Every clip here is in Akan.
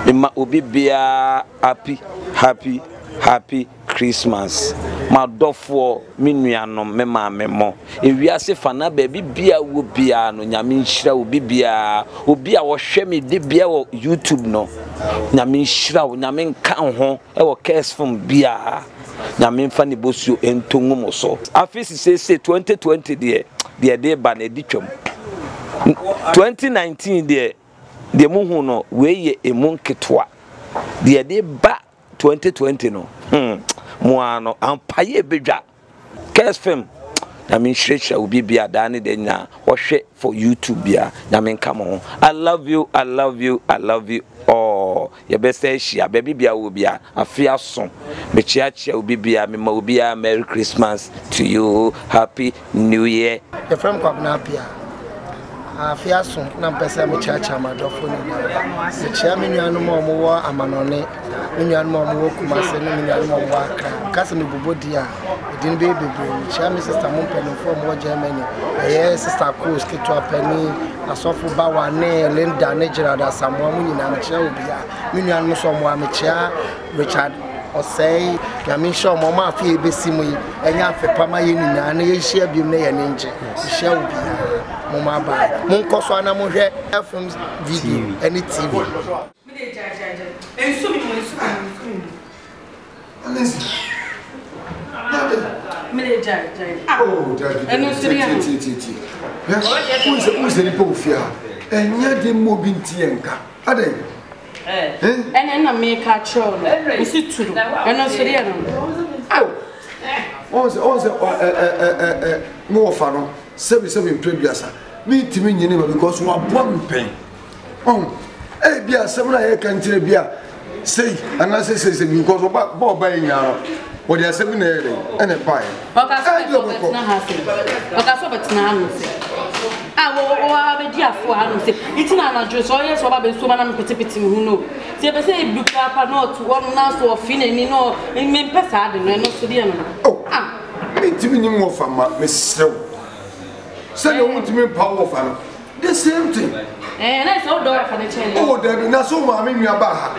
Ima obi bia happy Christmas. Ma dofo me nuanom me maame mo. Ewiase fana baby bia wo bia no nyame nhira obi bia obi a wo hwe me de bia wo YouTube no. Nyame nhira wo nyame nka ho e wo case film bia. Nyame mfa ne bosuo entongu mo so. Afisi say 2020 de ba na di twam. 2019 de muhu no we ye emu nketwa. De ba 2020 no. Moano ampaye bedwa case film na me hwehwe obi bia da ne de nya wo hwe for YouTube bia na me nka mo. I love you oh ye best share baby bia wo bia afia so me chiachia obi bia me ma obi a Merry Christmas to you, Happy New Year. The friend kwabna apia afia so na mpesa me chiachia madofo ni na se chia me nuanom omo wo amanone me nuanom omo wo kumase me nuanom omo wo akra kase me bobodi a edin be bebre chia me sister mo mpeno from wo Germany sister course keto apani asofu ba wa ne Linda ne Gerard Samuel mu nyina me chia obi a me nuanom so omo a me chia Richard Osei na me sure omo ma afie besimu yi enya afepama ye nyina na ye hia biom na ye nje hia obi Mama ba mon koso ana mo hwe FM video any TV me jajaja enso mi mo enso Alesi me jajaja oh jajaja eno siria who is the people fear enya de mo bi ntienka aden na me ka chro no si turu eno siria no mo fa no seven previous me timi nyine ma because we aboa mpen bia semna ye kan tire bia sei ana sei because bo ba nyaro wo dia sem na ele ene pai so betina anu se wo abedi afo anu se itina na jo so ye so ba be so ma na peti hu no se be se bi pa no to won na so ofine ni no me pesa ade no so dia no me timi nyim wo fama me sew. Say you want to me power fan. The same thing. Let's all do for the channel. Oh, there na so ma me nua ba ha.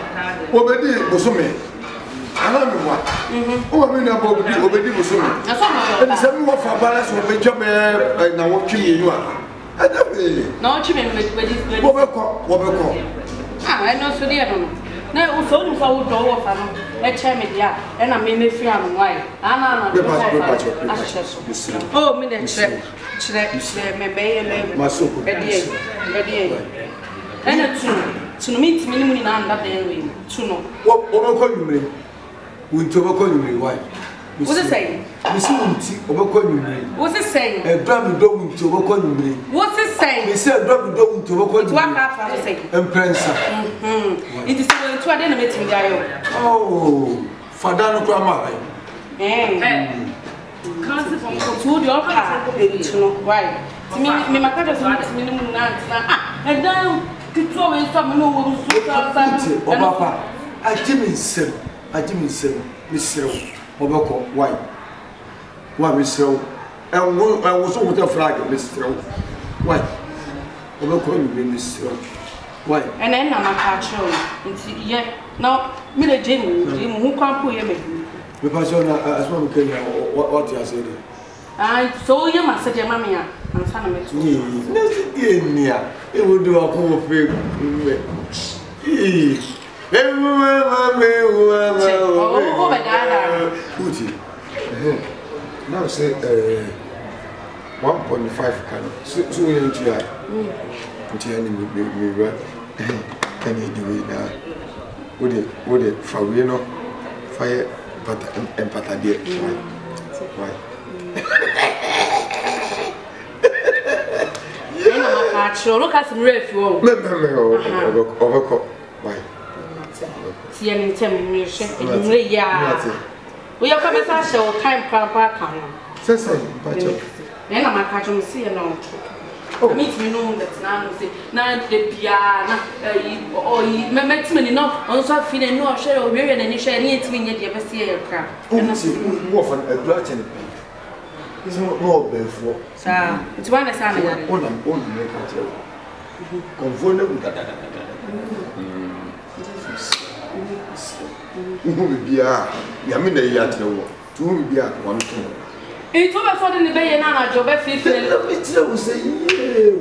Obedi bosome. Ana me wa. Oh, me nua ba obedi bosome. Na so ma. E say me wo fa balance obedjo me na wo twi yenu a. Na wo twi me wedi. Wo be ko. I know so there no. Na wo so nu fa wo do wo fa no. E che me dia. E na me fi anu wai. Ana oh, me dey check. Chire me be masoko edi ena tunu meet me ni na anda dey we tunu wo ko nyumre wunti wo ko nyumre why what is saying me si wunti wo ko nyumre what is saying e bra me do wunti wo ko nyumre what is saying me say bra me do wunti wo ko nyumre what ka fa say emprensa it is when to ade na meet me there oh fada no kwa ma Can't from to your car, why? Me, my father said, minimum and down to throw in some no Papa. I didn't say, Mr. Obako, why? Why, Mr. I was over the flag, Mr. Why? Obako, Mr. Why? And then I'm a catcher. Yet, now, Miller Jim, who can't put him. Because as well, what you are saying. So you must say, Mamma, and son of it. It would do a cool thing. Now say 1.5 can so we into that. Until me can you do it now? Would it for you know fire? But empathy there. Why? Look at some ref. Overcoat. Why? See, I mean, tell me, we are coming to show time. Then I'm a catch on see no. Meet me know that now the piano or met me enough on so feeling no share or very and share near to me yet you ever see a crap. Often a glutton. It's not more before. Sir, it's one as I am. Confounded with that. Who will be a Yamina Yatno, two will be a one. It told us what in the bay and Anna Job, if you say,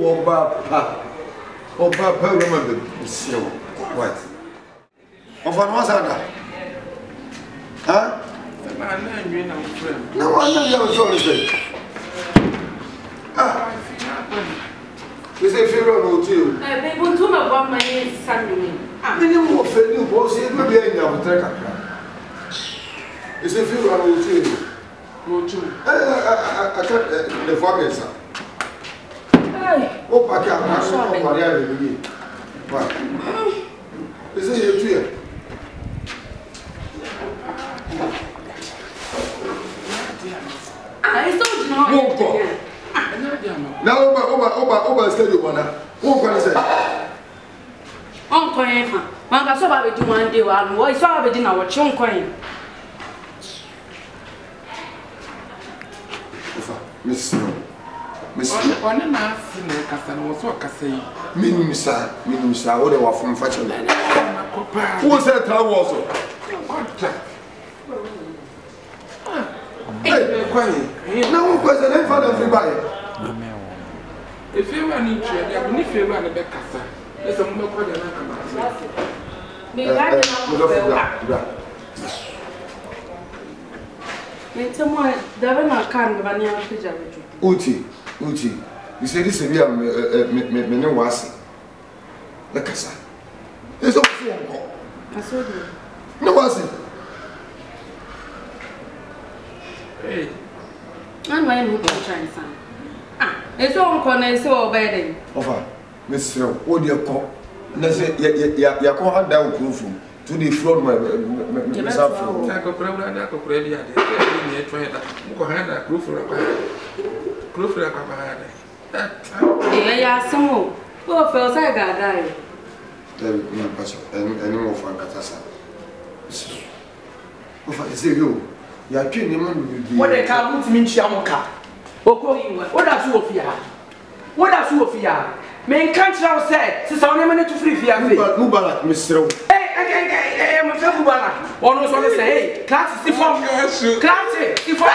oh, Papa. Oh, Papa, remember the snow. What? Of one was under. Huh? No, I never saw it. Ah, we say, Firo, no, too. I want to know what my name is Sunday. Minimum of a new boss, it may be a young tracker. It's a few hours too. Go to I can't the farmers. Oh, back up, I saw what I did. What? Is it your tree? I told you now, over, steady one. Who can say? Uncle, one got so bad to one day, one voice saw a bit in our chunk coin. Miss, one and a half in the castle was what I say. Minimum, all the way from Fashion. Who was that? Also, now, was an infant everybody. If you are in trade, I will if you are a back castle. There's a more than Uti, you say this is me was the Casa. There's no phone call. I saw you. No, was it? Hey, I'm going to try and sign. It's all corner, so bedding. Offer, Mr. What do you call? Let's say, you call down proof to the floor, my myself. I go program, I go ready at the try that. Mohana, proof for a Yeah, some more. Oh, fells, I got die. Any more for Catassa. Offer, is it you? You are treating him. What they can't put me in Shamoka. What does you fear? What does you fear? Men can't now say, since I'm never to free fear. Mubarak, Mr. Hey, I'm a Mubarak. One was want to say, hey, class is from class. If I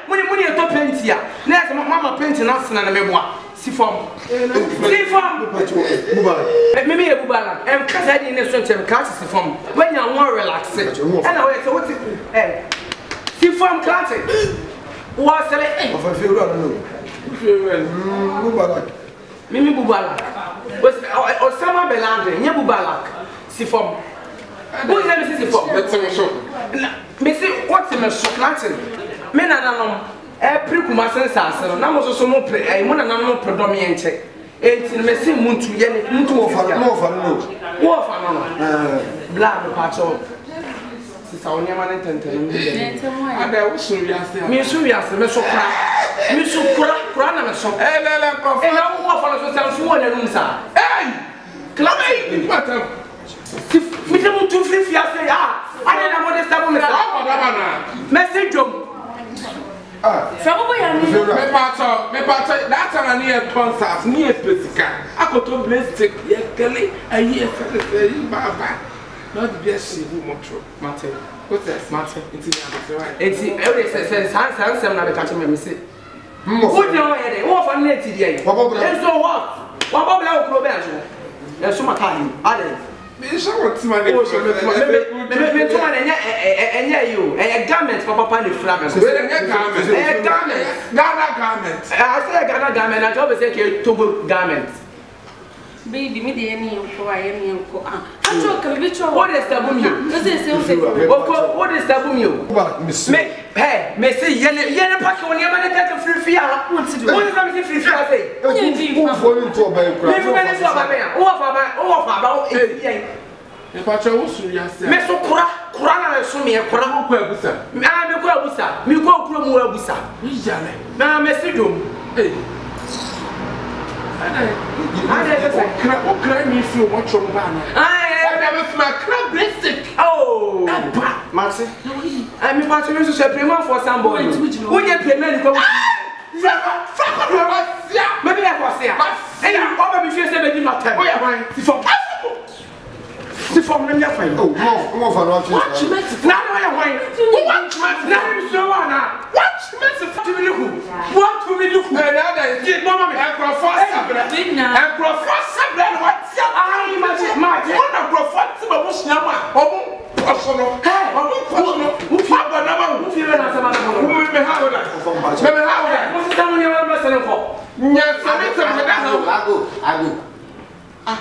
money at top pentia, next mamma painting us and a memoir. Sifom. Maybe a Mubarak. I'm cutting in a certain class Sifom. When you're more relaxed. And I went to what it Sifom classic. What's it? Of a few Mubarak. Mimi Bubalak. Osama Belande, Nya Bubalak. Sifom. Who is that Sifom? Let's have a show. Missy, what's in a chocolate? Men are Prikuma sensation. Now was also more play. I want to predominant. It's in Messi Muntu Yen into more for no. Blood patch. Sister Onyama and I was serious. Me serious, me so crana me so. Hey, let go. And now what for us to one and sir. Hey! Clapping. What? Me don't to free fiase. I didn't want to stop me. Message them. Me pato, that's an near concert, near Pesica. I got to bless take Kelly a year for the Baba. Not best see who much matter. What's that matter? It's every says, hands, I'm not catching me. Who know it? What for net today? And so what? What about Roberto? There's so much time. It's what's my name. You a garment for Papa and Flames. Ghana garment. I say Ghana garment. I always say Togo garment. Baby, me the any for I am for. I talk a bit. What is the boom you? What is the boom you? Hey, may say Yen pack on your man that free fear. What is something free fear? Who for you to obey? If I chose to yourself, Meso Kurana Sumi, Kurana Busa. I am a Busa, me go Kuramu Busa. Now, Messidum. I cry me through what your banner. I never my crab basic. Oh, Marcy. I'm a part of the Supreme for somebody. When you pay men, go. Maybe I was here. And you probably feel 70 my time. si form na nyafa yi. Oh, mo fa no afi. Watch mercy. Na na ya hwan. Watch mercy. Na ni so wa na. Watch mercy. To me look. What to me look. Eh na da ji mama me enkrofo sabra. Enkrofo sabra no what ya. Ai ma je. Ona enkrofo ti ba mo sia ma. Omo Osono. Hey, Osono. Ufi abana ba. Ufi be na sama na mo. Me ha oda. Me ha oda. Mo si tamu ni wa ba sene ko. Nya sane se me da ha. Ago. Ah.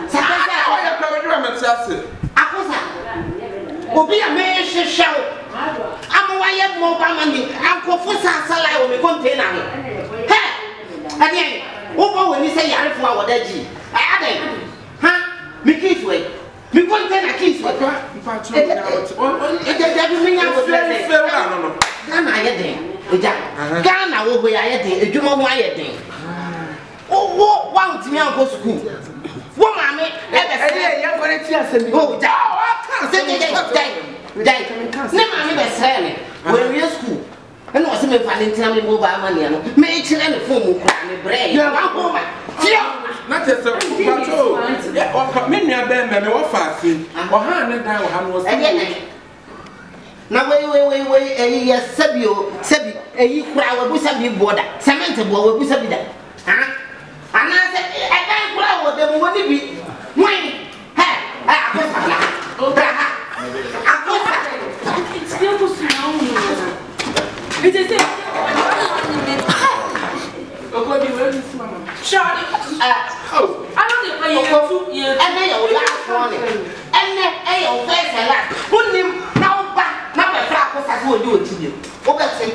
Sakasa o ya pa me ma tiase. Akosa. Obi a me hwehwew. Amwa ye mo ba mani. Ankofo sasala o me container no. Hey. Adien. Wo bo woni se yarefo a wodaji. Aden. Ha? Me kiswe. Me container kiss what? Ghana ayedin. Eja. Ghana wo go ayedin. Ejuma ho ayedin. Wo want me an go school. Wo ma me e be yan go ti asemi. Oh, ja. Dai. Ne ma me be sere me. We we school. E no se me Valentine me mobile money no. Me chire me phone mu kra me bre. Ya wa ho ma. Tia. Not just a patrol. Yeah, many are them and what fasting. Or hand it down, hand was again. Now, wait, a Sabio, a crowd with Sabi border, Samantha will be Sabida. Huh? And I said, I can't cry with them, what it be? Why? It's still was it is it. Charlie, I don't play you 2 years. And then your last morning. And then your face and last. Put him now back. Now my flat was I will do it to you. Okay, say,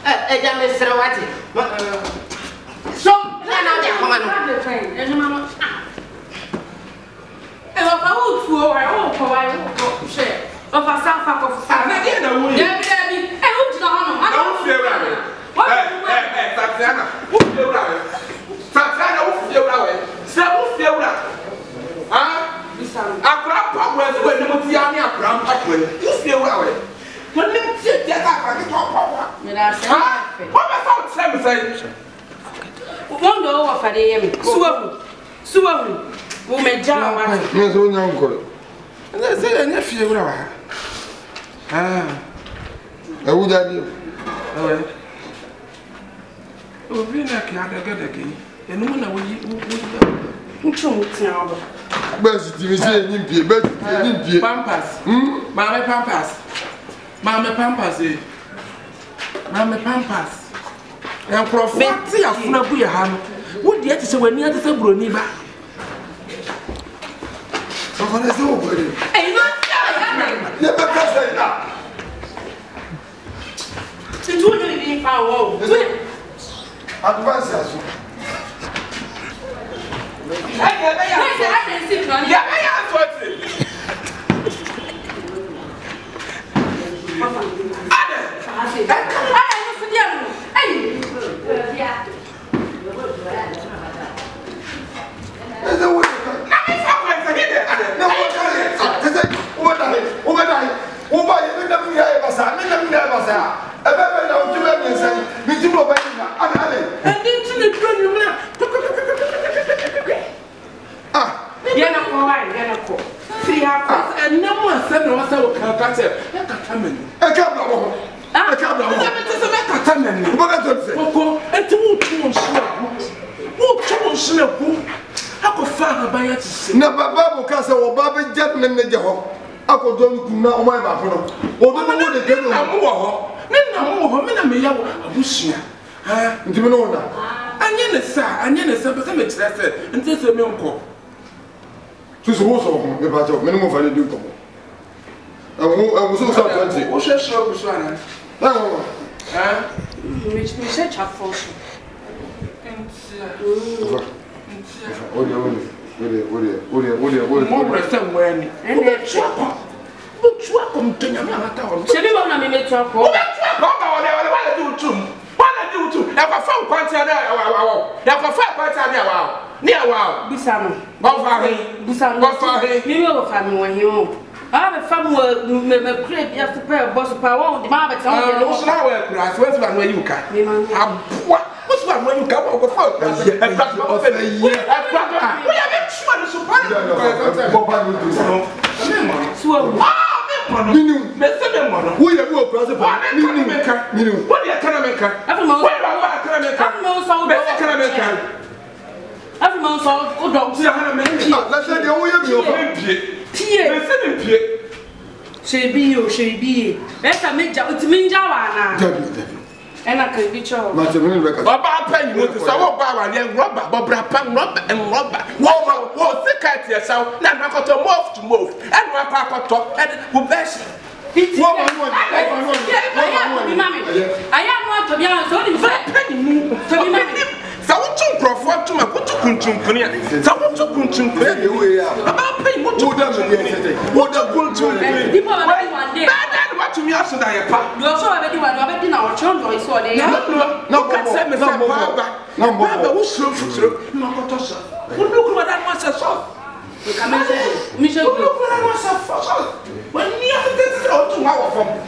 a young Mr. Watty. So, now they're coming. And mamma. And if I would for I won't provide share of a South of Saturday. Debbie, I hope to know. I don't fear it. Hey, Tatiana, who feel right? Tatiana, who feel right? Who feel right? Ah, a crap pop was when the Mutiani a crap pop with. Who feel right? When you sit there, I can talk. What about Sam saying? One door of a day, Swam, woman, John, Yes, one uncle. And I said, I feel right. Ah, I would have you. Obi na ki adaga again. Enu na wo Nchum tiawo. Best TV say nimpie, best nimpie. Pampers. Mama Pampers. Mama Pampers eh. Mama Pampers. En prophet ti afuna bu ye ha no. Wo de ati se wani ati se broni ba. So for the so good. Eh no. You better say that. Since we need power. Advance as you. I can see from Yeah, I am what. And no one said no one said what can I say? I can't come in. I can't blow. I can't blow. I can't come in. What I don't say. And to I could find a buyer to say. Na Bible can say or Bible gentlemen in the home. I could don't know my background. Or don't know the devil. I'm more. Men are me a bush. Ah, do you know that? And yes, sir, but I'm interested. And this is a milk. To suppose of me, but of minimum value do come. I was also 20. What's your show, Susan? we search our function. I have a family me create just to pay a boss power. The mama tell me what's now where class where's one where you can. What's one where you can go for? one is surprised. Swallow. Minimum. Messi, Who you go president? Minimum. What do you can make? Every month, good dogs. Let's say the way you Pierre. She be. Let's make Jawa to Minjawana. And I can be sure. Baba penny motor, so Baba and rubber, Bobra Pan, rubber and rubber. Whoa, the cat yourself, not got to move to move, and my papa talk, and who best. I am not to be honest, only penny move to be mammy. So Crawford to my good to Kunchun, someone to Kunchun, about paying what to them. What a good to people one day. What to me after that, you also already were already in our children, so they no, can't send me some Baba. No, Baba was so for no, look what that was a song. Michel, look what I was a song. When you have to get out to our phone.